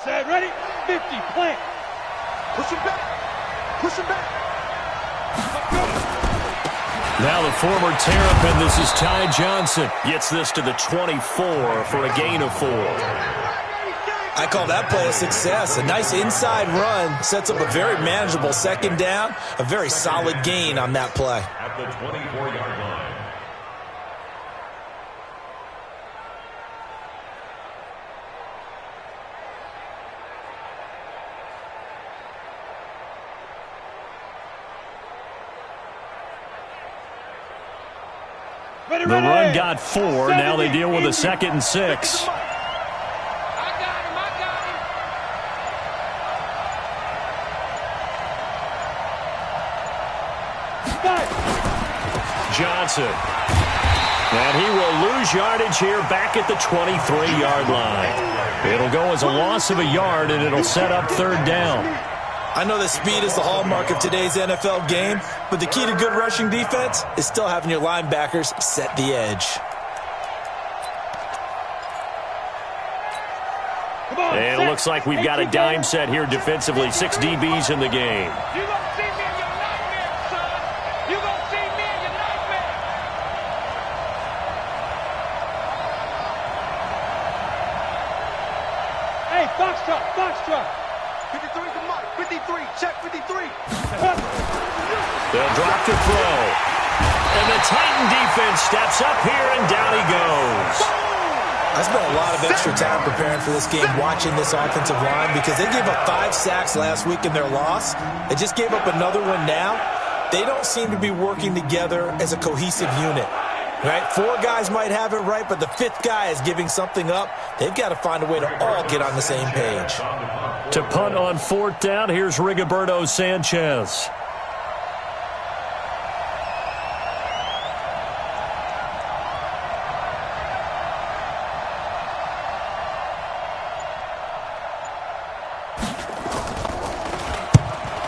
Set, ready, 50, plant. Push him back. Push him back. Now the former Terrapin, this is Ty Johnson, gets this to the 24 for a gain of 4. I call that play a success. A nice inside run sets up a very manageable second down, a very solid gain on that play. At the 24-yard line. The run got 4. Now they deal with a 2nd and 6. Johnson. And he will lose yardage here back at the 23-yard line. It'll go as a loss of a yard, and it'll set up 3rd down. I know that speed is the hallmark of today's NFL game, but the key to good rushing defense is still having your linebackers set the edge. And it looks like we've got a dime set here defensively. 6 DBs in the game. You gonna see me in your nightmare, son. You gonna see me in your nightmare. Hey, box truck. 53 to Mike. 53, check 53. They'll drop to throw. And the Titan defense steps up here, and down he goes. I spent a lot of extra time preparing for this game, watching this offensive line, because they gave up 5 sacks last week in their loss. They just gave up another one now. They don't seem to be working together as a cohesive unit. Right? 4 guys might have it right, but the 5th guy is giving something up. They've got to find a way to all get on the same page. To punt on 4th down, here's Rigoberto Sanchez.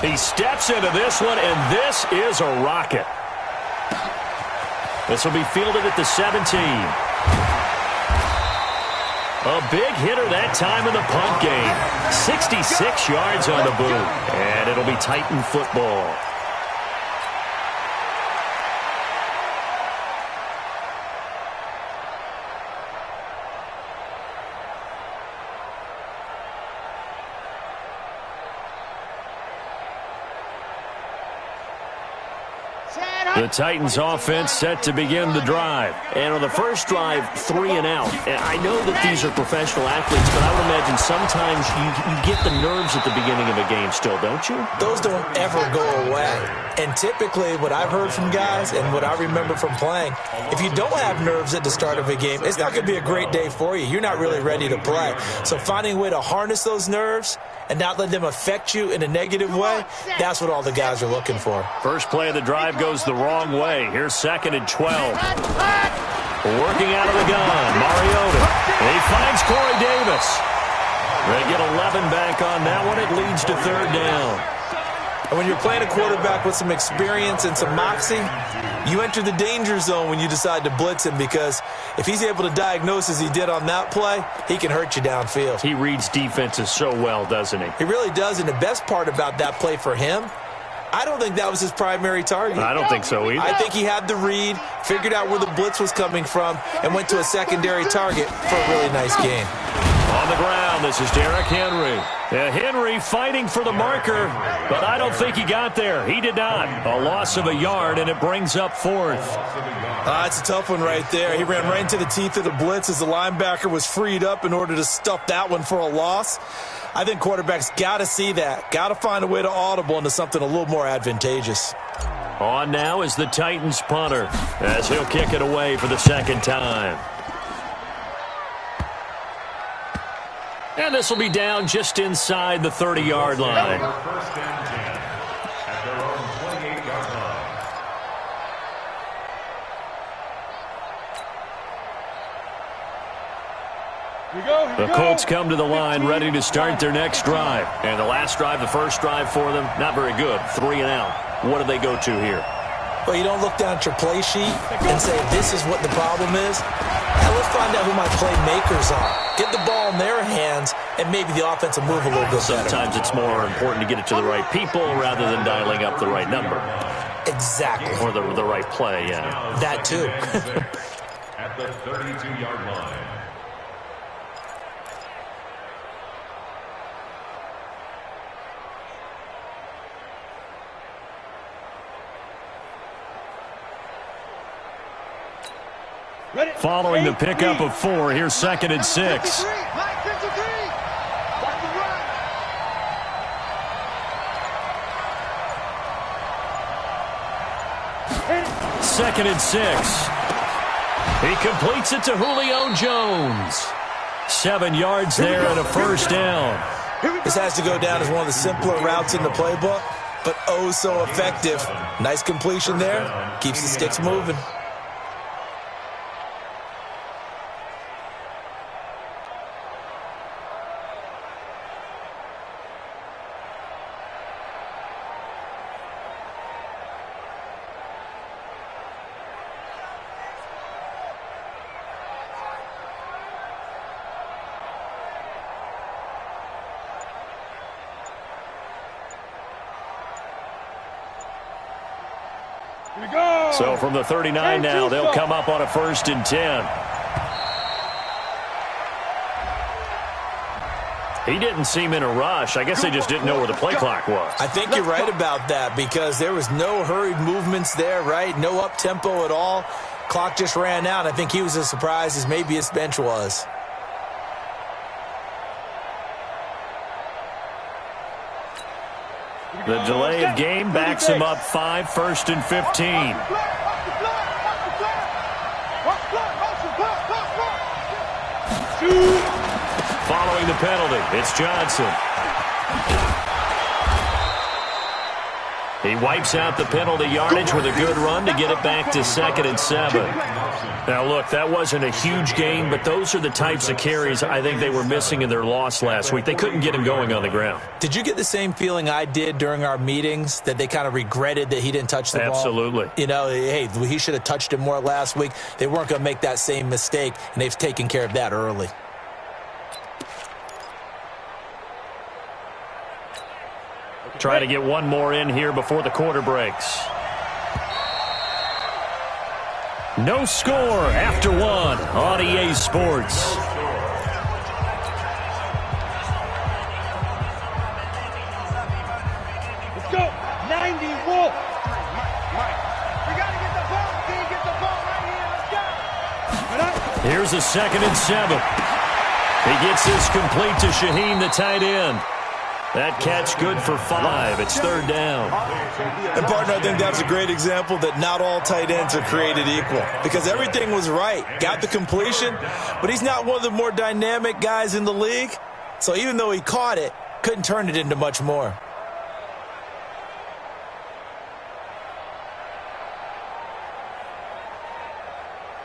He steps into this one, and this is a rocket. This will be fielded at the 17. A big hitter that time in the punt game. 66 yards on the boot. And it'll be Titan football. The Titans offense set to begin the drive. And on the first drive, 3 and out. And I know that these are professional athletes, but I would imagine sometimes you get the nerves at the beginning of a game still, don't you? Those don't ever go away. And typically what I've heard from guys and what I remember from playing, if you don't have nerves at the start of a game, it's not going to be a great day for you. You're not really ready to play. So finding a way to harness those nerves and not let them affect you in a negative way, that's what all the guys are looking for. First play of the drive goes the wrong way. Here's 2nd and 12. Working out of the gun, Mariota. And he finds Corey Davis. They get 11 back on that one. It leads to 3rd down. And when you're playing a quarterback with some experience and some moxie, you enter the danger zone when you decide to blitz him, because if he's able to diagnose as he did on that play, he can hurt you downfield. He reads defenses so well, doesn't he? He really does, and the best part about that play for him, I don't think that was his primary target. I don't think so either. I think he had the read, figured out where the blitz was coming from, and went to a secondary target for a really nice gain. On the ground, this is Derrick Henry. Henry fighting for the marker, but I don't think he got there. He did not. A loss of a yard, and it brings up 4th. It's a tough one right there. He ran right into the teeth of the blitz as the linebacker was freed up in order to stuff that one for a loss. I think quarterbacks got to see that. Got to find a way to audible into something a little more advantageous. On now is the Titans punter, as he'll kick it away for the 2nd time. And this will be down just inside the 30-yard line. First and 10 at their own 28-yard line. The Colts come to the line ready to start their next drive. And the last drive, the first drive for them, not very good. 3 and out. What do they go to here? Well, you don't look down at your play sheet and say, this is what the problem is. That let's find out who my playmakers are. Get the ball in their hands, and maybe the offense will move a little bit better. Sometimes it's more important to get it to the right people rather than dialing up the right number. Exactly. Or the right play, yeah. That too. At the 32-yard line. Following the pickup of 4, here's 2nd and 6. Second and 6. He completes it to Julio Jones. 7 yards there and a first down. This has to go down as one of the simpler routes in the playbook, but oh so effective. Nice completion there. Keeps the sticks moving. So from the 39 now, they'll come up on a 1st and 10. He didn't seem in a rush. I guess they just didn't know where the play clock was. I think you're right about that because there was no hurried movements there, right? No up-tempo at all. Clock just ran out. I think he was as surprised as maybe his bench was. The delay of game backs him up 5, 1st and 15. Following the penalty, it's Johnson. He wipes out the penalty yardage with a good run to get it back to 2nd and 7. Now, look, that wasn't a huge gain, but those are the types of carries I think they were missing in their loss last week. They couldn't get him going on the ground. Did you get the same feeling I did during our meetings, that they kind of regretted that he didn't touch the ball? Absolutely. You know, hey, he should have touched it more last week. They weren't going to make that same mistake, and they've taken care of that early. Try to get one more in here before the quarter breaks. No score after 1 on EA Sports. Let's go. 90 Wolf. Mike. We got to get the ball. Can you get the ball right here? Let's go. Here's a 2nd and 7. He gets this complete to Shaheen, the tight end. That catch good for 5. It's 3rd down. And, partner, I think that was a great example that not all tight ends are created equal because everything was right. Got the completion, but he's not one of the more dynamic guys in the league. So even though he caught it, couldn't turn it into much more.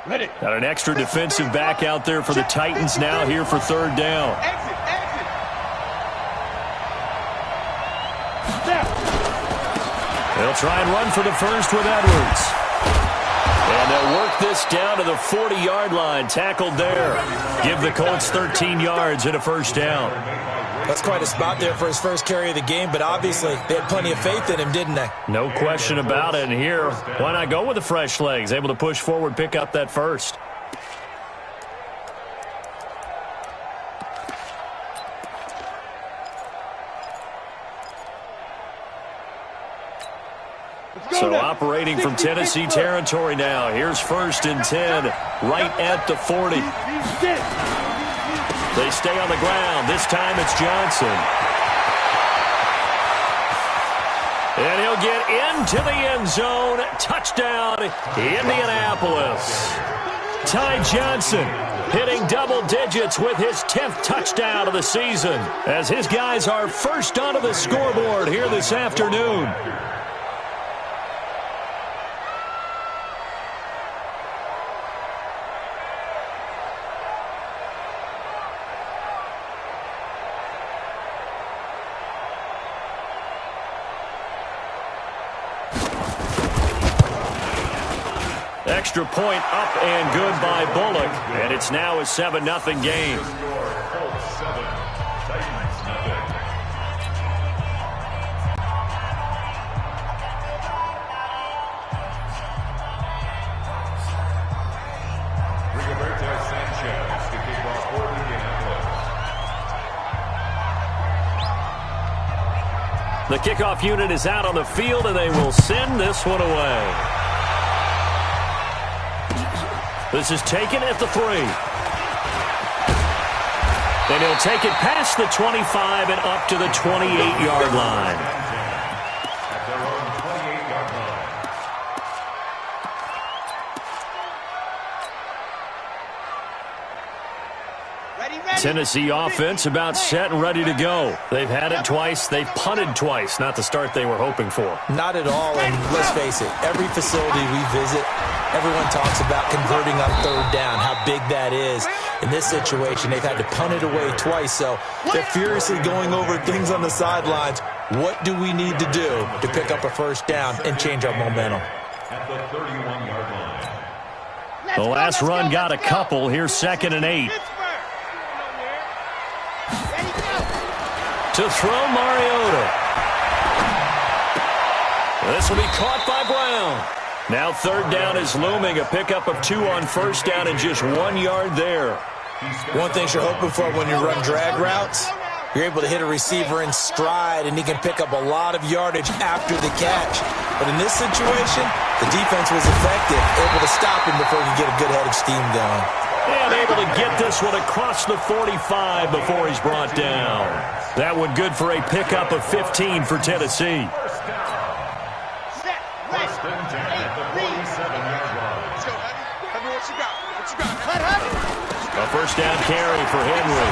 Ready. Got an extra defensive back out there for the Titans now here for 3rd down. Exit. They'll try and run for the first with Edwards. And they'll work this down to the 40-yard line. Tackled there. Give the Colts 13 yards and a first down. That's quite a spot there for his first carry of the game, but obviously they had plenty of faith in him, didn't they? No question about it. And here, why not go with the fresh legs? Able to push forward, pick up that first. So operating from Tennessee territory now. Here's 1st and 10, right at the 40. They stay on the ground. This time it's Johnson. And he'll get into the end zone. Touchdown, Indianapolis. Ty Johnson hitting double digits with his 10th touchdown of the season as his guys are first onto the scoreboard here this afternoon. extra point up and good by Bullock. And it's now a 7-0 game. Colts 7, Titans nothing. Rigoberto Sanchez to kick off for Indianapolis. The kickoff unit is out on the field, and they will send this one away. This is taken at the 3. And he'll take it past the 25 and up to the 28-yard line. At their own 28-yard line. Tennessee offense about set and ready to go. They've had it twice. They've punted twice. Not the start they were hoping for. Not at all, and let's face it, every facility we visit, everyone talks about converting on third down, how big that is. In this situation, they've had to punt it away twice, so they're furiously going over things on the sidelines. What do we need to do to pick up a first down and change our momentum? At the 31-yard line. The last run got a couple. Here's 2nd and 8. To throw, Mariota. This will be caught by Brown. Now 3rd down is looming. A pickup of 2 on 1st down and just 1 yard there. One thing you're hoping for when you run drag routes, you're able to hit a receiver in stride, and he can pick up a lot of yardage after the catch. But in this situation, the defense was effective, able to stop him before he could get a good head of steam going. And able to get this one across the 45 before he's brought down. That one good for a pickup of 15 for Tennessee. First and 10 at the 47-yard line. Let's go, Heavy. What you got? What you got? A first down carry for Henry.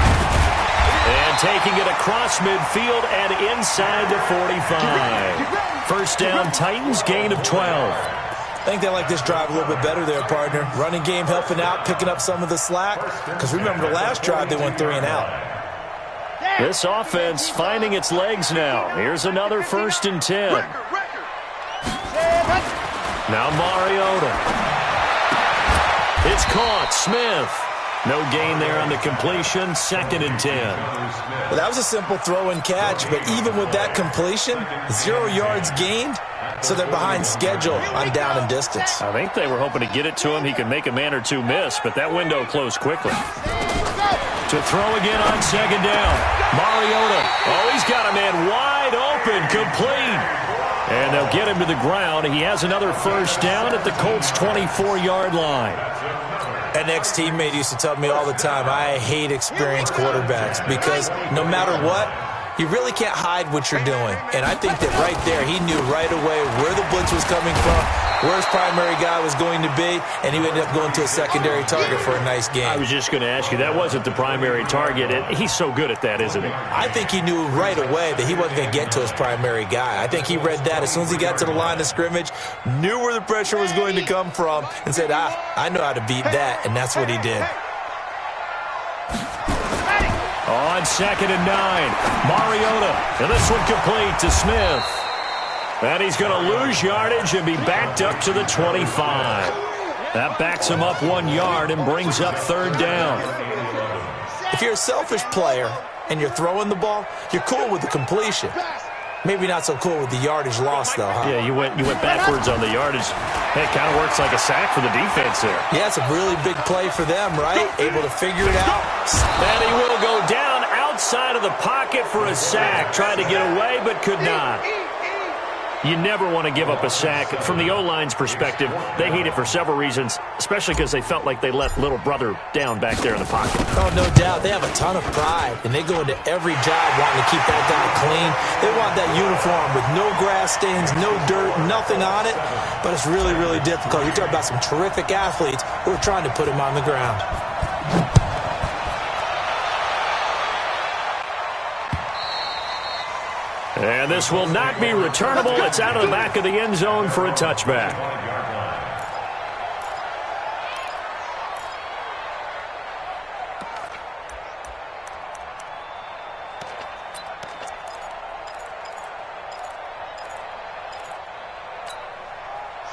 And taking it across midfield and inside the 45. First down, Titans, gain of 12. I think they like this drive a little bit better there, partner. Running game helping out, picking up some of the slack. Because remember, the last drive, they went 3 and out. This offense finding its legs now. Here's another 1st and 10. Now Mariota. It's caught. Smith. No gain there on the completion. 2nd and 10. Well, that was a simple throw and catch, but even with that completion, 0 yards gained, so they're behind schedule on down and distance. I think they were hoping to get it to him. He could make a man or two miss, but that window closed quickly. To throw again on 2nd down. Mariota. Oh, he's got a man wide open, complete. And they'll get him to the ground. He has another first down at the Colts' 24-yard line. An ex-teammate used to tell me all the time, I hate experienced quarterbacks because no matter what, you really can't hide what you're doing. And I think that right there, he knew right away where the blitz was coming from, where his primary guy was going to be, and he ended up going to a secondary target for a nice game. I was just going to ask you, that wasn't the primary target. He's so good at that, isn't he? I think he knew right away that he wasn't going to get to his primary guy. I think he read that as soon as he got to the line of scrimmage, knew where the pressure was going to come from, and said, I know how to beat that, and that's what he did. On 2nd and 9, Mariota, and this one complete to Smith. And he's going to lose yardage and be backed up to the 25. That backs him up 1 yard and brings up 3rd down. If you're a selfish player and you're throwing the ball, you're cool with the completion. Maybe not so cool with the yardage loss, though, huh? Yeah, you went backwards on the yardage. It kind of works like a sack for the defense there. Yeah, it's a really big play for them, right? Able to figure it out. And he will go down outside of the pocket for a sack. Tried to get away, but could not. You never want to give up a sack. From the O-line's perspective, they hate it for several reasons, especially because they felt like they let little brother down back there in the pocket. Oh, no doubt. They have a ton of pride, and they go into every job wanting to keep that guy clean. They want that uniform with no grass stains, no dirt, nothing on it, but it's really, really difficult. You're talking about some terrific athletes who are trying to put him on the ground. And this will not be returnable. It's out of the back of the end zone for a touchback.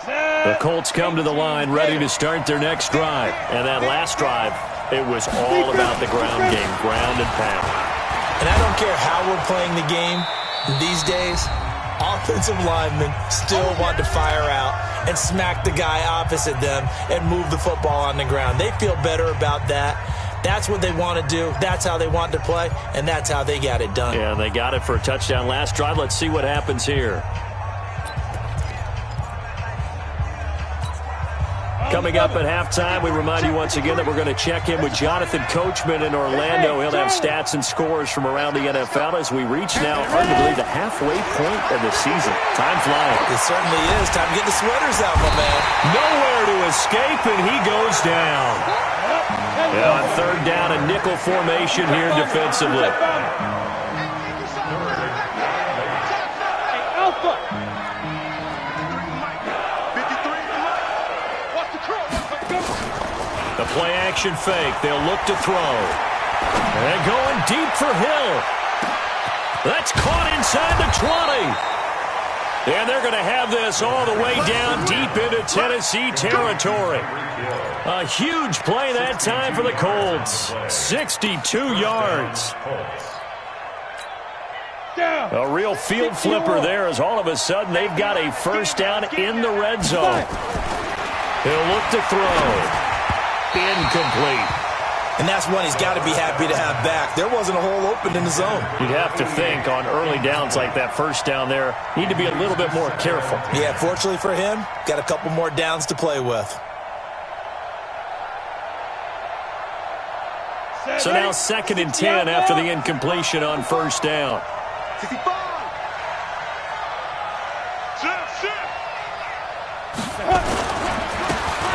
The Colts come to the line, ready to start their next drive. And that last drive, it was all about the ground game, ground and pound. And I don't care how we're playing the game these days, offensive linemen still want to fire out and smack the guy opposite them and move the football on the ground. They feel better about that. That's what they want to do. That's how they want to play, and that's how they got it done. Yeah, and they got it for a touchdown last drive. Let's see what happens here. Coming up at halftime, we remind you once again that we're going to check in with Jonathan Coachman in Orlando. He'll have stats and scores from around the NFL as we reach now, hard to believe, the halfway point of the season. Time flying. It certainly is. Time to get the sweaters out, my man. Nowhere to escape, and he goes down. And on third down, a nickel formation here defensively. The play-action fake. They'll look to throw. And going deep for Hill. That's caught inside the 20. And they're going to have this all the way down deep into Tennessee territory. A huge play that time for the Colts. 62 yards. A real field flipper there as all of a sudden they've got a first down in the red zone. He'll look to throw. Incomplete. And that's one he's got to be happy to have back. There wasn't a hole open in the zone. You'd have to think on early downs like that first down there, need to be a little bit more careful. Yeah, fortunately for him, got a couple more downs to play with. So now 2nd and 10 after the incompletion on first down.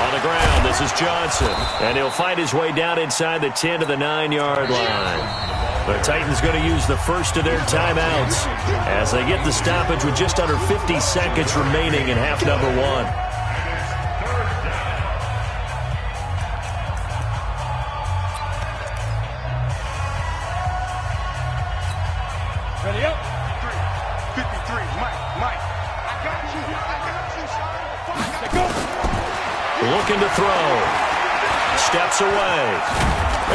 On the ground, this is Johnson. And he'll find his way down inside the 10 to the 9-yard line. The Titans going to use the first of their timeouts as they get the stoppage with just under 50 seconds remaining in half number 1. Ready up. 53, Mike. I got you, son. Go. Looking to throw. Steps away.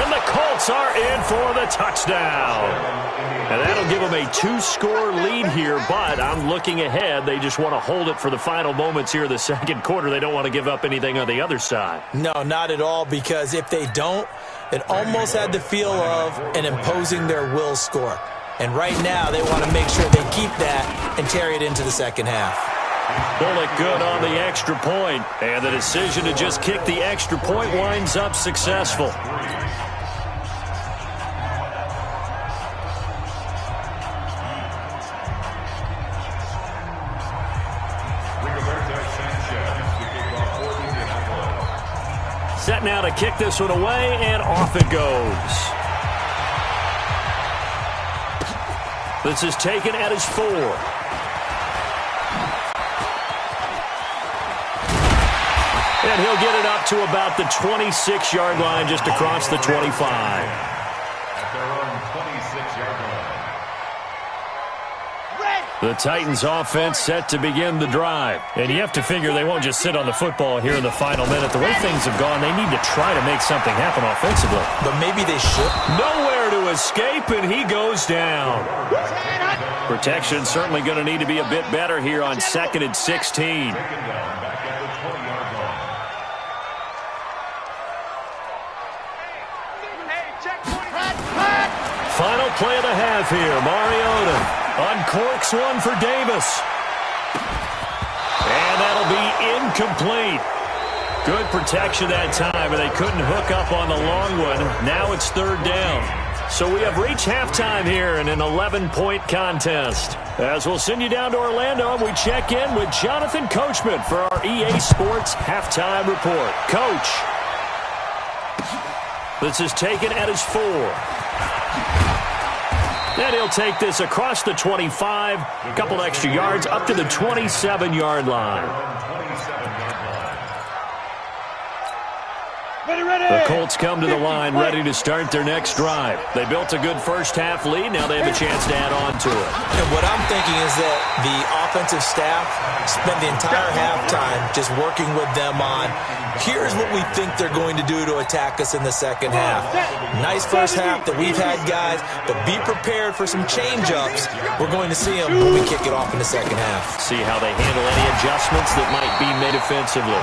And the Colts are in for the touchdown. And that'll give them a 2-score lead here, but I'm looking ahead. They just want to hold it for the final moments here in the second quarter. They don't want to give up anything on the other side. No, not at all, because if they don't, it almost had the feel of an imposing their will score. And right now, they want to make sure they keep that and carry it into the second half. Bullock good on the extra point, and the decision to just kick the extra point winds up successful. Set now to kick this one away, and off it goes. This is taken at his 4. And he'll get it up to about the 26-yard line, just across the 25. At their own 26-yard line. The Titans offense set to begin the drive. And you have to figure they won't just sit on the football here in the final minute. The way things have gone, they need to try to make something happen offensively. But maybe they should. Nowhere to escape, and he goes down. Protection certainly going to need to be a bit better here on 2nd and 16. Final play of the half here. Mariota uncorks one for Davis. And that'll be incomplete. Good protection that time, and they couldn't hook up on the long one. Now it's 3rd down. So we have reached halftime here in an 11-point contest. As we'll send you down to Orlando, and we check in with Jonathan Coachman for our EA Sports Halftime Report. Coach, this is taken at his 4. And he'll take this across the 25, a couple extra yards, up to the 27-yard line. Ready. The Colts come to the line ready to start their next drive. They built a good first-half lead. Now they have a chance to add on to it. And what I'm thinking is that the offensive staff spent the entire halftime just working with them on, here's what we think they're going to do to attack us in the second half. Nice first half that we've had, guys, but be prepared for some change-ups. We're going to see them when we kick it off in the second half. See how they handle any adjustments that might be made offensively.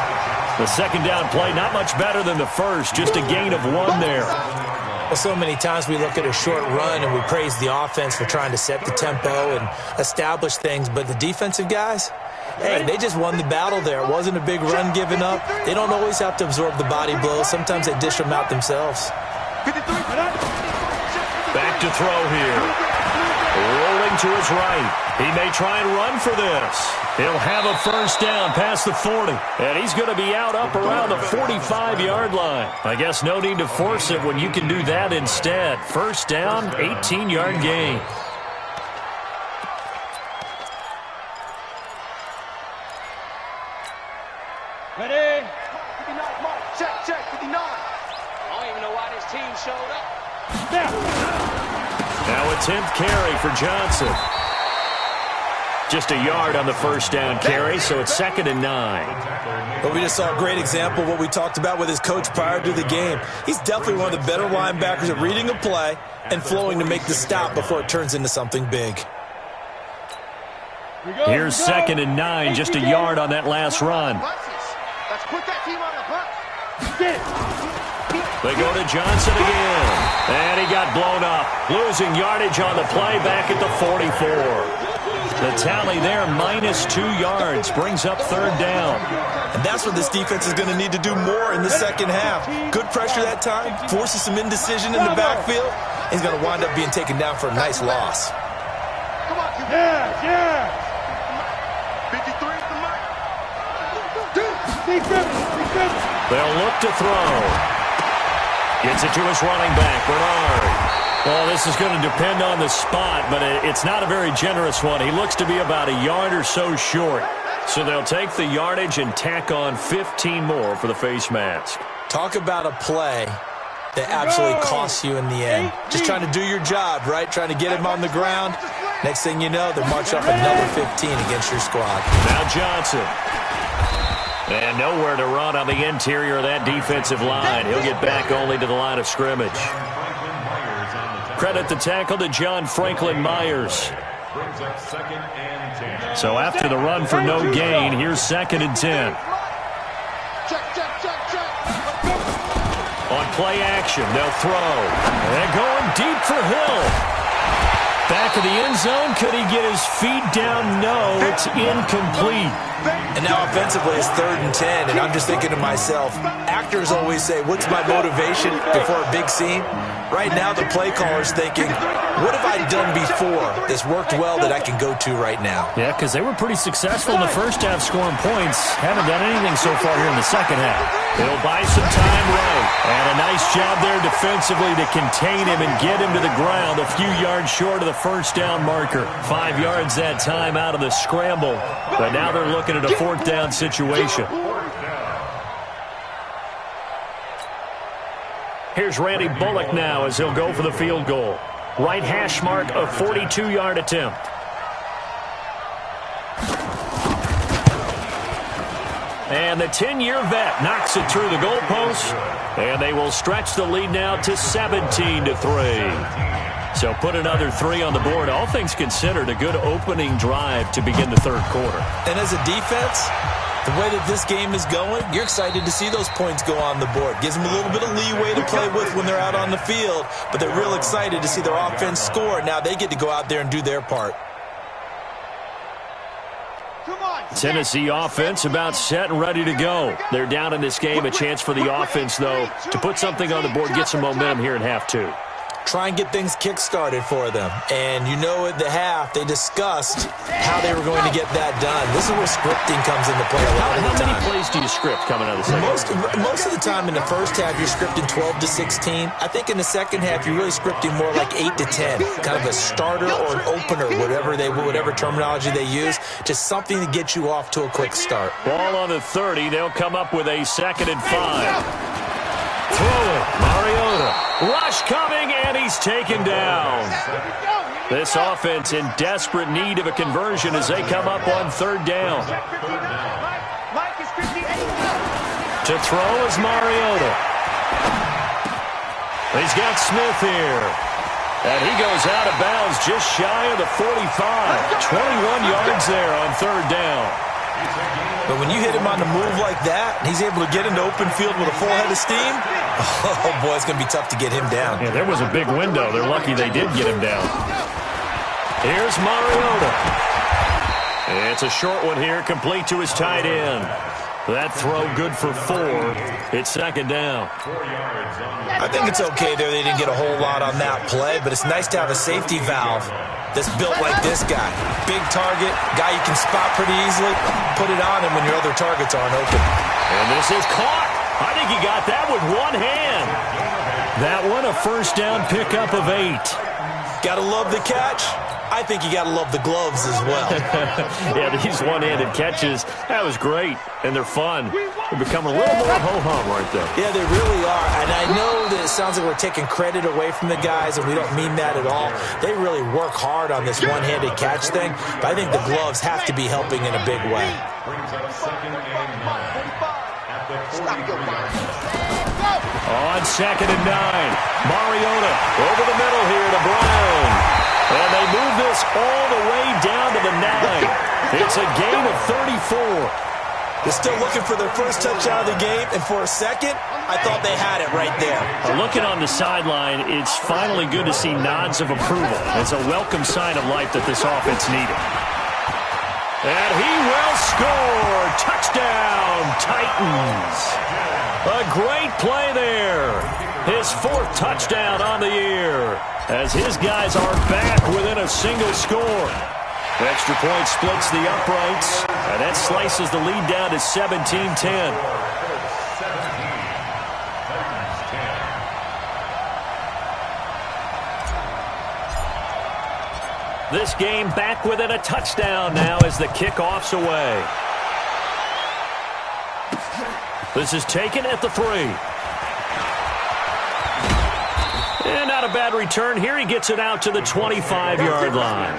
The second down play, not much better than the first, just a gain of 1 there. Well, so many times we look at a short run and we praise the offense for trying to set the tempo and establish things, but the defensive guys, hey, they just won the battle there. It wasn't a big run given up. They don't always have to absorb the body blows. Sometimes they dish them out themselves. Back to throw here. Rolling to his right. He may try and run for this. He'll have a first down past the 40. And he's going to be out up around the 45-yard line. I guess no need to force it when you can do that instead. First down, 18-yard gain. Ready? 59, mark. Check, 59. I don't even know why this team showed up. Now a 10th carry for Johnson. Just a yard on the first down carry, so it's 2nd and 9. But we just saw a great example of what we talked about with his coach prior to the game. He's definitely one of the better linebackers at reading a play and flowing to make the stop before it turns into something big. Here's 2nd and 9, just a yard on that last run. Let's put that team on the hunt. They go to Johnson again. And he got blown up. Losing yardage on the play back at the 44. The tally there, -2 yards, brings up 3rd down. And that's what this defense is going to need to do more in the second half. Good pressure that time, forces some indecision in the backfield. He's going to wind up being taken down for a nice loss. Come on, yeah. 53 is the mark. They'll look to throw. Gets it to his running back, Bernard. Well, this is going to depend on the spot, but it's not a very generous one. He looks to be about a yard or so short. So they'll take the yardage and tack on 15 more for the face mask. Talk about a play that absolutely costs you in the end. Just trying to do your job, right? Trying to get him on the ground. Next thing you know, they're marching off another 15 against your squad. Now Johnson. And nowhere to run on the interior of that defensive line. He'll get back only to the line of scrimmage. Credit the tackle to John Franklin Myers. So after the run for no gain, here's 2nd and 10. On play action, they'll throw. They're going deep for Hill. Back of the end zone. Could he get his feet down? No, it's incomplete. And now offensively it's 3rd and 10, and I'm just thinking to myself, actors always say, what's my motivation before a big scene? Right now the play caller's thinking, what have I done before that's worked well that I can go to right now? Yeah, because they were pretty successful in the first half scoring points. Haven't done anything so far here in the second half. They'll buy some time right. And a nice job there defensively to contain him and get him to the ground a few yards short of the first down marker. 5 yards that time out of the scramble. But now they're looking at a 4th down situation. Here's Randy Bullock now as he'll go for the field goal. Right hash mark, a 42-yard attempt. And the 10-year vet knocks it through the goalpost. And they will stretch the lead now to 17-3. So put another 3 on the board. All things considered, a good opening drive to begin the 3rd quarter. And as a defense, the way that this game is going, you're excited to see those points go on the board. Gives them a little bit of leeway to play with when they're out on the field, but they're real excited to see their offense score. Now they get to go out there and do their part. Tennessee offense about set and ready to go. They're down in this game. A chance for the offense, though, to put something on the board, get some momentum here in half 2. Try and get things kick-started for them. And you know at the half, they discussed how they were going to get that done. This is where scripting comes into play a lot of the time. How many plays do you script coming out of the second half? Most of the time in the first half, you're scripting 12 to 16. I think in the second half, you're really scripting more like 8 to 10. Kind of a starter or an opener, whatever terminology they use. Just something to get you off to a quick start. Ball on the 30. They'll come up with a 2nd and 5. Throwing, Mariota. Rush coming, and he's taken down. This offense in desperate need of a conversion as they come up on third down. To throw is Mariota. He's got Smith here. And he goes out of bounds just shy of the 45. 21 yards there on third down. But when you hit him on the move like that, and he's able to get into open field with a full head of steam, oh, boy, it's going to be tough to get him down. Yeah, there was a big window. They're lucky they did get him down. Here's Mariota. It's a short one here, complete to his tight end. That throw good for 4. It's second down. I think it's okay there. They didn't get a whole lot on that play, but it's nice to have a safety valve that's built like this guy. Big target, guy you can spot pretty easily. Put it on him when your other targets aren't open. And this is caught. I think he got that with one hand. That one a first down pickup of 8. Gotta love the catch. I think you gotta love the gloves as well. Yeah, these one-handed catches, that was great, and they're fun. They become a little more ho-hum right there. Yeah, they really are, and I know that it sounds like we're taking credit away from the guys, and we don't mean that at all. They really work hard on this one-handed catch thing, but I think the gloves have to be helping in a big way. On second and 9, Mariota over the middle here to Brown. And they move this all the way down to the 9. It's a gain of 34. They're still looking for their first touchdown of the game, and for a second, I thought they had it right there. Looking on the sideline, it's finally good to see nods of approval. It's a welcome sign of life that this offense needed. And he will score. Touchdown, Titans. A great play there. His 4th touchdown on the year as his guys are back within a single score. Extra point splits the uprights, and that slices the lead down to 17-10. This game back within a touchdown now as the kickoff's away. This is taken at the 3. And not a bad return. Here he gets it out to the 25-yard line.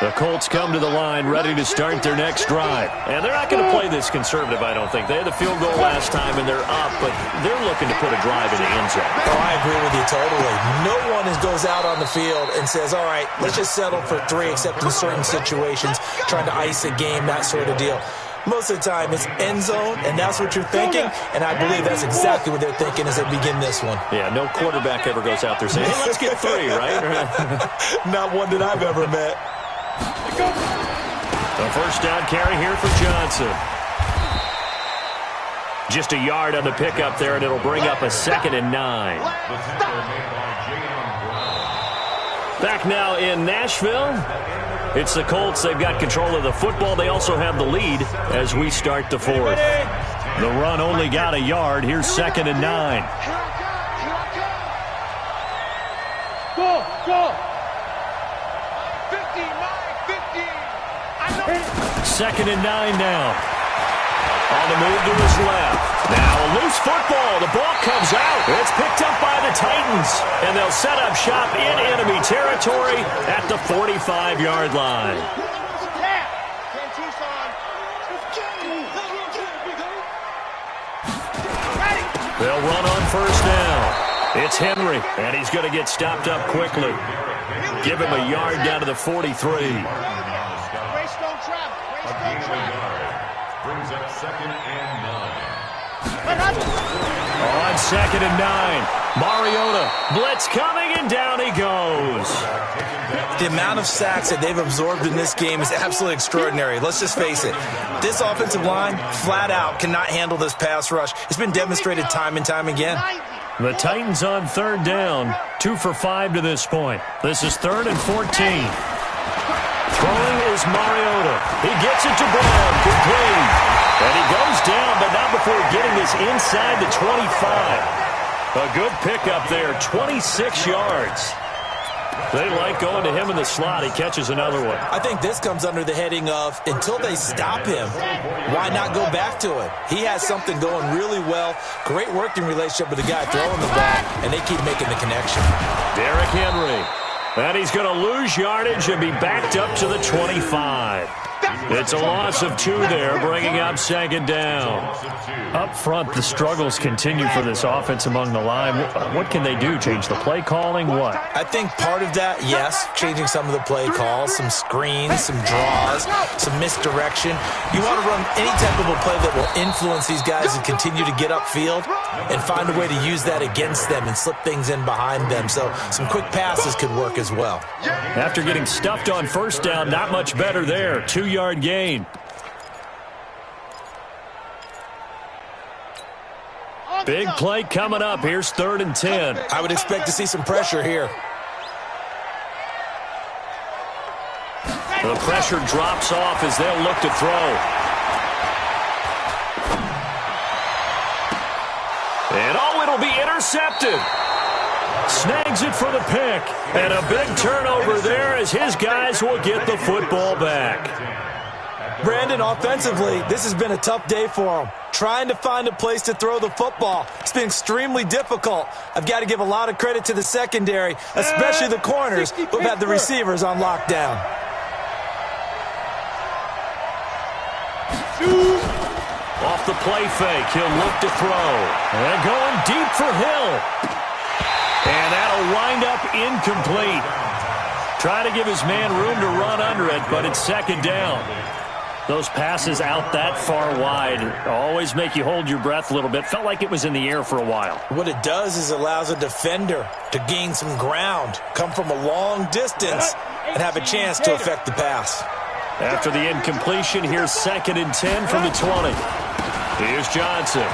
The Colts come to the line ready to start their next drive. And they're not going to play this conservative, I don't think. They had the field goal last time, and they're up, but they're looking to put a drive in the end zone. Oh, I agree with you totally. No one goes out on the field and says, all right, let's just settle for 3, except in certain situations, trying to ice a game, that sort of deal. Most of the time, it's end zone, and that's what you're thinking, and I believe that's exactly what they're thinking as they begin this one. Yeah, no quarterback ever goes out there saying, hey, let's get 3, right? Not one that I've ever met. The first down carry here for Johnson. Just a yard on the pickup there, and it'll bring up a 2nd and 9. Back now in Nashville. It's the Colts. They've got control of the football. They also have the lead as we start the 4th. The run only got a yard. Here's 2nd and 9. Go, go. 2nd and 9 now. On the move to his left. Now a loose football. The ball comes out. It's picked up by the Titans. And they'll set up shop in enemy territory at the 45-yard line. They'll run on first down. It's Henry, and he's going to get stopped up quickly. Give him a yard down to the 43. Brings up 2nd and 9. On 2nd and 9, Mariota. Blitz coming, and down he goes. The amount of sacks that they've absorbed in this game is absolutely extraordinary. Let's just face it. This offensive line, flat out, cannot handle this pass rush. It's been demonstrated time and time again. The Titans on third down, 2 for 5 to this point. This is 3rd and 14. Throwing is Mariota. He gets it to Brown. Complete. And he goes down, but not before getting this inside the 25. A good pickup there, 26 yards. They like going to him in the slot. He catches another one. I think this comes under the heading of, until they stop him, why not go back to it? He has something going really well. Great working relationship with the guy throwing the ball, and they keep making the connection. Derrick Henry. And he's going to lose yardage and be backed up to the 25. It's a loss of 2 there, bringing up second down. Up front, the struggles continue for this offense among the line. What can they do? Change the play calling? What? I think part of that, yes, changing some of the play calls, some screens, some draws, some misdirection. You want to run any type of a play that will influence these guys to continue to get upfield and find a way to use that against them and slip things in behind them. So some quick passes could work as well. After getting stuffed on first down, not much better there. 2-yard gain. Big play coming up. Here's 3rd and 10. I would expect to see some pressure here. The pressure drops off as they'll look to throw. And it'll be intercepted. Snags it for the pick. And a big turnover there as his guys will get the football back. Brandon, offensively, this has been a tough day for him. Trying to find a place to throw the football. It's been extremely difficult. I've got to give a lot of credit to the secondary, especially the corners who've had the receivers on lockdown. Off the play fake, he'll look to throw. And going deep for Hill. And that'll wind up incomplete. Trying to give his man room to run under it, but it's second down. Those passes out that far wide always make you hold your breath a little bit. Felt like it was in the air for a while. What it does is allows a defender to gain some ground, come from a long distance, and have a chance to affect the pass. After the incompletion, here's 2nd and 10 from the 20. Here's Johnson.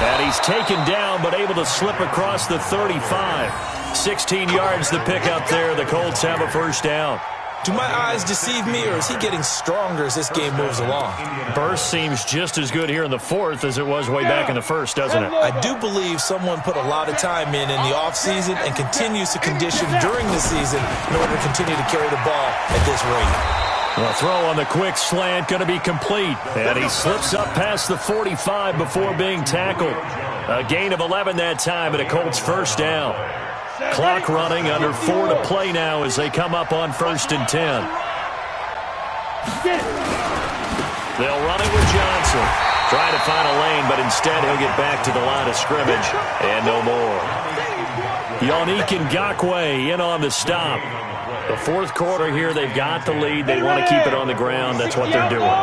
And he's taken down, but able to slip across the 35. 16 yards the pickup there. The Colts have a first down. Do my eyes deceive me, or is he getting stronger as this game moves along? Burst seems just as good here in the 4th as it was way back in the 1st, doesn't it? I do believe someone put a lot of time in the offseason and continues to condition during the season in order to continue to carry the ball at this rate. The throw on the quick slant going to be complete. And he slips up past the 45 before being tackled. A gain of 11 that time and a Colts first down. Clock running, under 4 to play now as they come up on 1st and 10. They'll run it with Johnson. Trying to find a lane, but instead he'll get back to the line of scrimmage. And no more. Yannick Ngakoue in on the stop. The 4th quarter here, they've got the lead. They want to keep it on the ground. That's what they're doing.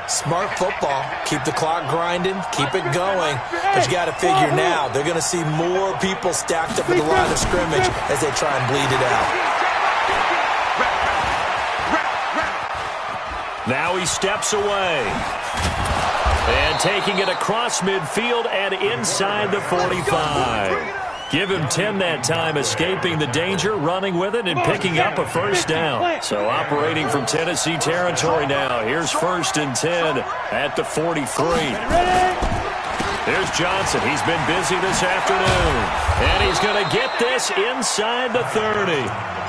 Smart football. Keep the clock grinding. Keep it going. But you got to figure now, they're going to see more people stacked up at the line of scrimmage as they try and bleed it out. Now he steps away. And taking it across midfield and inside the 45. Give him 10 that time, escaping the danger, running with it, and picking up a first down. So operating from Tennessee territory now. Here's 1st and 10 at the 43. There's Johnson. He's been busy this afternoon. And he's going to get this inside the 30.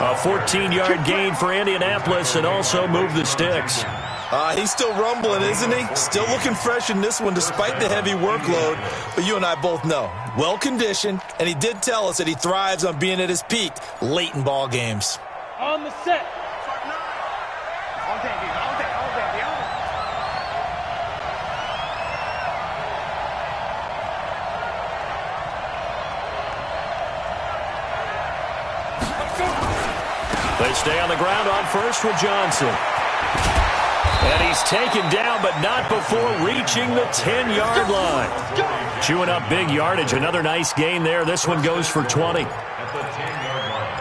A 14-yard gain for Indianapolis and also move the sticks. He's still rumbling, isn't he? Still looking fresh in this one despite the heavy workload. But you and I both know, well-conditioned, and he did tell us that he thrives on being at his peak late in ball games. On the set. They stay on the ground on 1st with Johnson. And he's taken down, but not before reaching the 10-yard line. Chewing up big yardage. Another nice gain there. This one goes for 20. At the 10-yard line.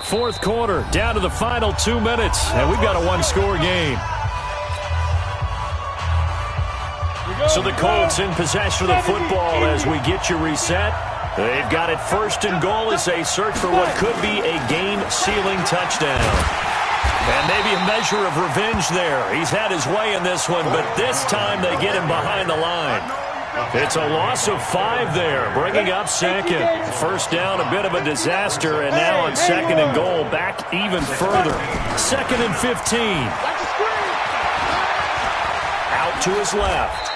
4th quarter, down to the final 2 minutes, and we've got a one-score game. So the Colts in possession of the football as we get you reset. They've got it 1st and goal as they search for what could be a game-sealing touchdown. And maybe a measure of revenge there. He's had his way in this one, but this time they get him behind the line. It's a loss of 5 there, bringing up second. First down, a bit of a disaster, and now on second and goal, back even further. Second and 15. Out to his left.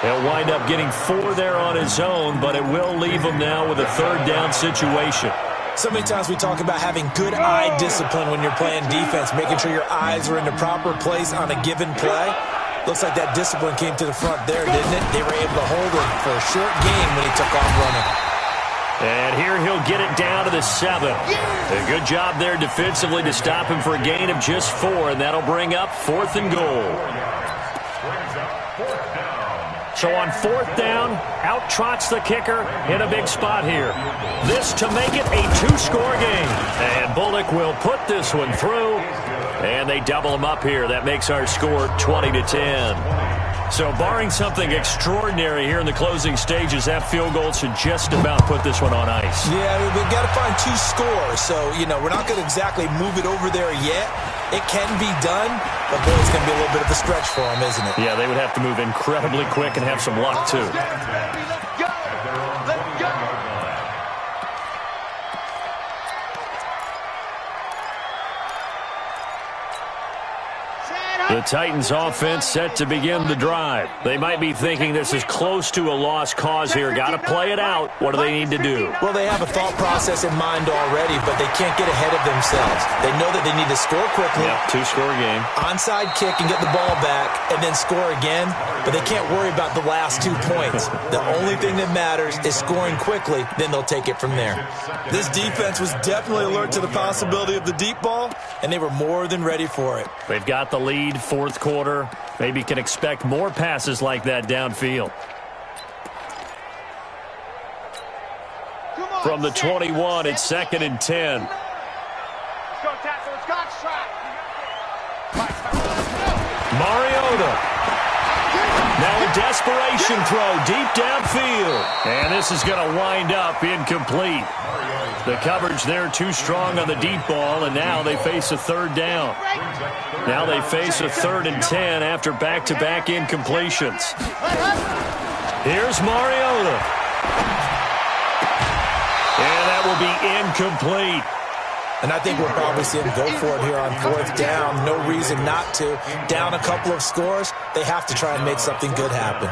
He'll wind up getting 4 there on his own, but it will leave him now with a third down situation. So many times we talk about having good eye discipline when you're playing defense, making sure your eyes are in the proper place on a given play. Looks like that discipline came to the front there, didn't it? They were able to hold him for a short game when he took off running. And here he'll get it down to the 7. A good job there defensively to stop him for a gain of just 4, and that'll bring up 4th and goal. So on 4th down, out trots the kicker in a big spot here. This to make it a 2-score game. And Bullock will put this one through. And they double him up here. That makes our score 20-10. So barring something extraordinary here in the closing stages, that field goal should just about put this one on ice. Yeah, we've got to find 2 scores. So, we're not going to exactly move it over there yet. It can be done, but boy, it's going to be a little bit of a stretch for them, isn't it? Yeah, they would have to move incredibly quick and have some luck, too. The Titans offense set to begin the drive. They might be thinking this is close to a lost cause here. Got to play it out. What do they need to do? Well, they have a thought process in mind already, but they can't get ahead of themselves. They know that they need to score quickly. Yep, 2-score game. Onside kick and get the ball back and then score again, but they can't worry about the last 2 points. The only thing that matters is scoring quickly, then they'll take it from there. This defense was definitely alert to the possibility of the deep ball, and they were more than ready for it. They've got the lead. 4th quarter. Maybe can expect more passes like that downfield. From the 21, it's 2nd and 10. Let's go tackle. It's got shot. Mariota. Now a desperation throw deep downfield. And this is going to wind up incomplete. The coverage there too strong on the deep ball, and now they face a 3rd down. Now they face a 3rd and 10 after back-to-back incompletions. Here's Mariota. And that will be incomplete. And I think we'll probably see him go for it here on 4th down. No reason not to. Down a couple of scores, they have to try and make something good happen.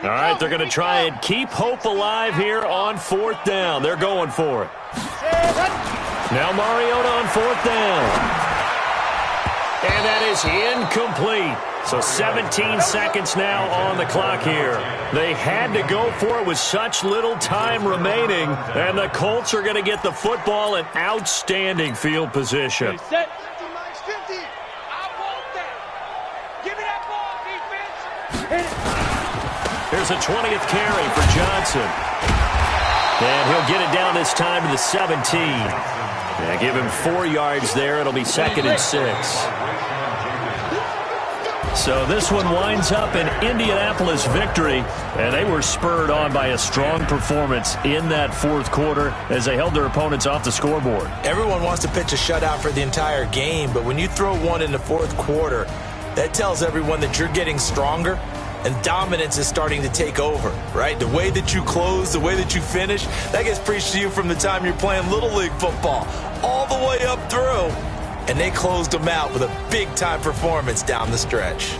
All right, they're going to try and keep hope alive here on 4th down. They're going for it. Now Mariota on 4th down. And that is incomplete. So 17 seconds now on the clock here. They had to go for it with such little time remaining, and the Colts are going to get the football in outstanding field position. Set. 50. I want that. Give me that ball, defense. Hit it. Here's a 20th carry for Johnson. And he'll get it down this time to the 17. Yeah, give him 4 yards there. It'll be 2nd and 6. So this one winds up an Indianapolis victory, and they were spurred on by a strong performance in that 4th quarter as they held their opponents off the scoreboard. Everyone wants to pitch a shutout for the entire game, but when you throw one in the 4th quarter, that tells everyone that you're getting stronger and dominance is starting to take over, right? The way that you close, the way that you finish, that gets preached to you from the time you're playing Little League football all the way up through. And they closed them out with a big-time performance down the stretch.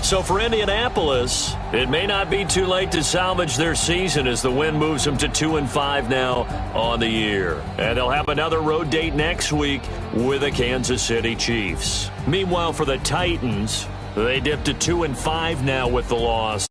So for Indianapolis, it may not be too late to salvage their season as the win moves them to 2-5 now on the year. And they'll have another road date next week with the Kansas City Chiefs. Meanwhile, for the Titans, they dipped to 2-5 now with the loss.